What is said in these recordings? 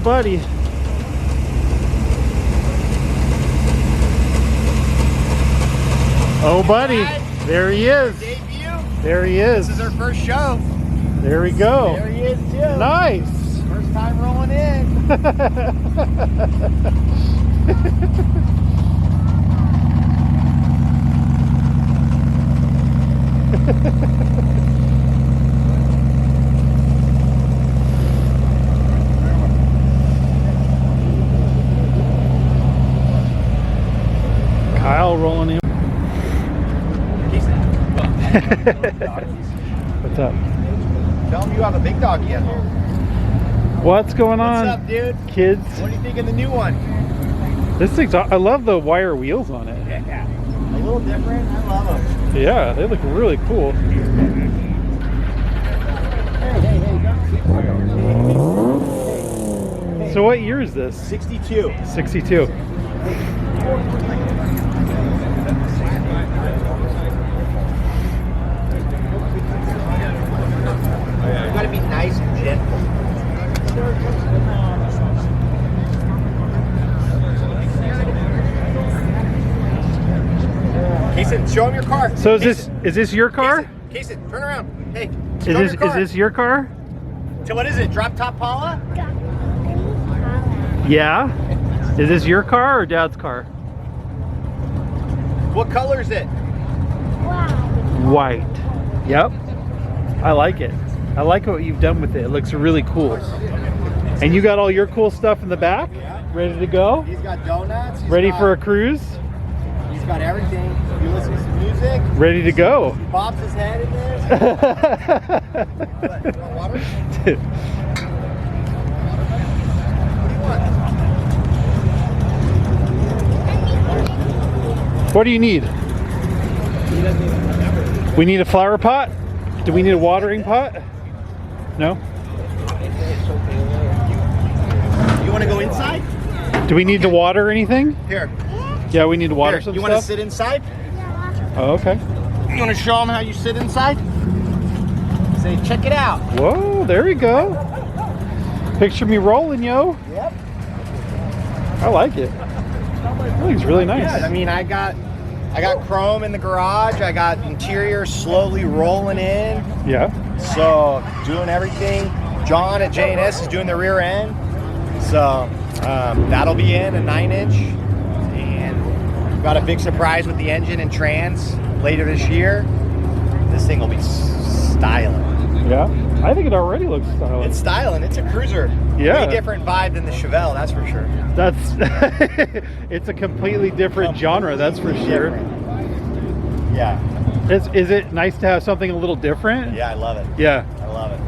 buddy. Oh, buddy. There he is. Debut. There he is. This is our first show. There we go. There he is too. Nice. First time rolling in. Kyle rolling in. What's up? Tell him you have a big doggy at home. What's going on? What's up, dude? Kids? What do you think of the new one? This thing's, I love the wire wheels on it. Yeah. A little different. I love them. Yeah, they look really cool. So what year is this? 62. 62. You gotta be nice and gentle. Kason, show him your car. So is this your car? Kason, turn around. Hey, Is this your car? So what is it? Drop top Paula? Yeah. Is this your car or Dad's car? What color is it? White. Yep. I like it. I like what you've done with it. It looks really cool. And you got all your cool stuff in the back? Yeah. Ready to go? He's got donuts. Ready for a cruise? He's got everything. You listen to some music. Ready to go. He pops his head in there. What, you want water? What do you want? What do you need? We need a flower pot? Do we need a watering pot? No? You want to go inside? Do we need to water anything? Here. Yeah, we need to water Here, some you stuff. want to sit inside? Oh, okay. You want to show them how you sit inside? Say, check it out. Whoa, there we go. Picture me rolling, yo. Yep. I like it. It looks really nice. Yeah, I mean, I got chrome in the garage. I got interior slowly rolling in. Yeah. So doing everything. John at J&S is doing the rear end. So that'll be in a 9-inch. And we've got a big surprise with the engine and trans later this year. This thing will be styling. Yeah. I think it already looks stylish. It's styling. It's a cruiser. Yeah. Way different vibe than the Chevelle, that's for sure. That's it's a completely different genre, that's for sure. Different. Yeah. Is it nice to have something a little different? Yeah, I love it. Yeah. I love it.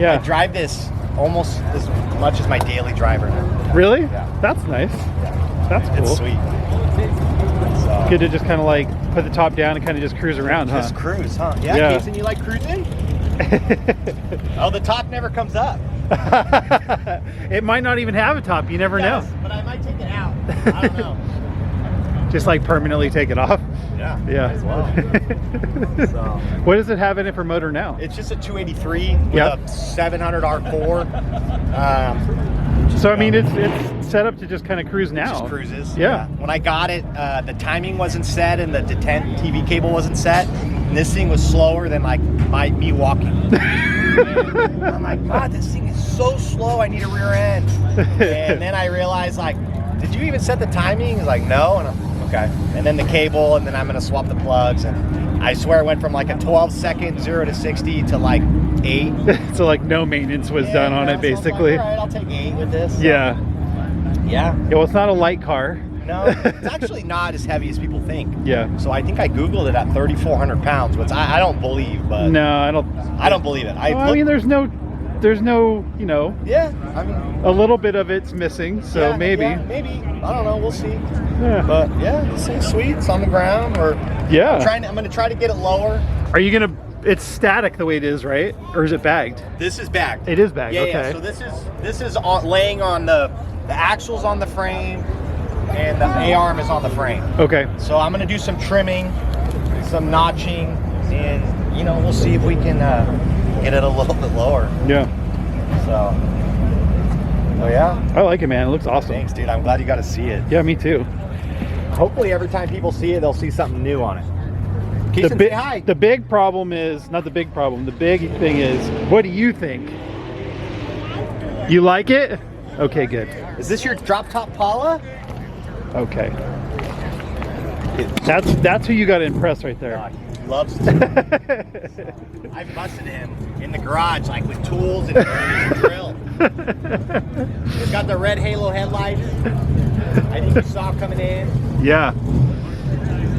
Yeah. I drive this almost as much as my daily driver now. Really? Yeah. That's nice. Yeah. That's cool. It's sweet. So, Good to just kind of like put the top down and kind of just cruise around, just huh? cruise, huh? Yeah, Yeah. Jason, you like cruising? Oh, the top never comes up. It might not even have a top. You never know. But I might take it out. I don't know. Just like permanently take it off. Yeah. Yeah. As well. So, What does it have in it for motor now? it's just a 283 with Yep. a 700 R4. So I mean, it's set up to just kind of cruise now. Just cruises. Yeah. When I got it, the timing wasn't set and the detent TV cable wasn't set. And this thing was slower than like me walking. And I'm like, God, this thing is so slow. I need a rear end. And then I realized, like, did you even set the timing? He's like, no. And I'm okay. And then the cable, and then I'm gonna swap the plugs. And I swear it went from like a 12-second 0 to 60 to like 8. So like no maintenance was done on it, So I was basically. like, all right, I'll take 8 with this. So, Yeah. Yeah. Well, it's not a light car. No, it's actually not as heavy as people think. Yeah. So I think I Googled it at 3,400 pounds, which I don't believe, but No, I don't. I don't believe it. Well, I mean, there's no, you know, yeah, I mean, a little bit of it's missing, so yeah, maybe. yeah, maybe. I don't know. We'll see. Yeah. But yeah, this thing's sweet. It's on the ground. Yeah. I'm gonna try to get it lower. Are you gonna? It's static the way it is, right? Or is it bagged? This is bagged. It is bagged. Yeah, Okay. yeah. So this is laying on the axles on the frame, and the A-arm is on the frame. Okay. So I'm gonna do some trimming, some notching, and we'll see if we can get it a little bit lower. Yeah. So Oh yeah? I like it, man. It looks awesome. Thanks, dude. I'm glad you got to see it. Yeah, me too. Hopefully every time people see it, they'll see something new on it. The, Say hi. the big problem is, not the big problem, the big thing is, what do you think? You like it? Okay, good. Is this your drop top Impala? Okay. That's who you got to impress right there. God, he loves it. I busted him in the garage, like with tools and a drill. It's got the red halo headlights. I think you saw coming in. Yeah.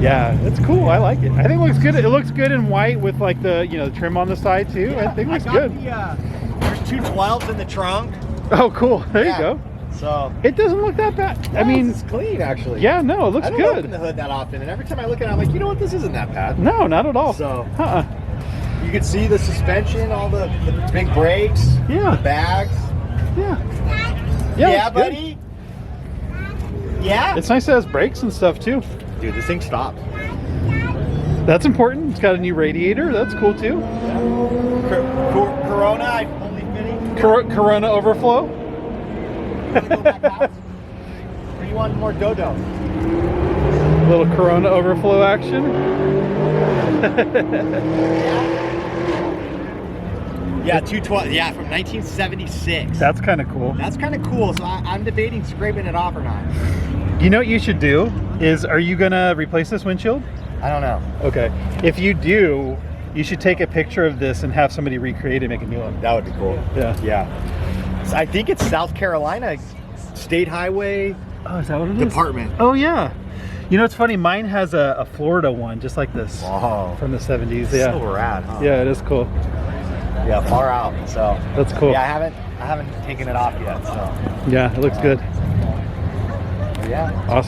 Yeah, it's cool. I like it. I think it looks good. It looks good in white with like the, you know, the trim on the side too. Yeah, I think it looks got good. There's two 12s in the trunk. Oh, cool. There you go. So it doesn't look that bad. I mean, it's clean actually. Yeah, no, it looks I don't good. open the hood that often, and every time I look at it, I'm like, you know what? This isn't that bad. No, not at all. So, you can see the suspension, all the big brakes, Yeah. the bags. Yeah. Yeah, looks good. buddy. Yeah. It's nice it has brakes and stuff too. Dude, this thing stopped. That's important. It's got a new radiator. That's cool too. Corona, I only fitting. Corona overflow. Go back out. Or you want more dodo? Little Corona overflow action. Yeah, 212. Yeah, from 1976. That's kind of cool. That's kind of cool. So I'm debating scraping it off or not. You know what you should do is, are you gonna replace this windshield? I don't know. Okay. If you do, you should take a picture of this and have somebody recreate it, and make a new one. That would be cool. Yeah. Yeah. So I think it's South Carolina State Highway Oh, is that what it is? Department. Oh yeah. You know, it's funny. Mine has a Florida one, just like this, Wow. from the 70s. Yeah. So rad, huh? Yeah, it is cool. Yeah, far out. So That's cool. yeah, I haven't taken it off yet. So Yeah, it looks good. yeah. Awesome.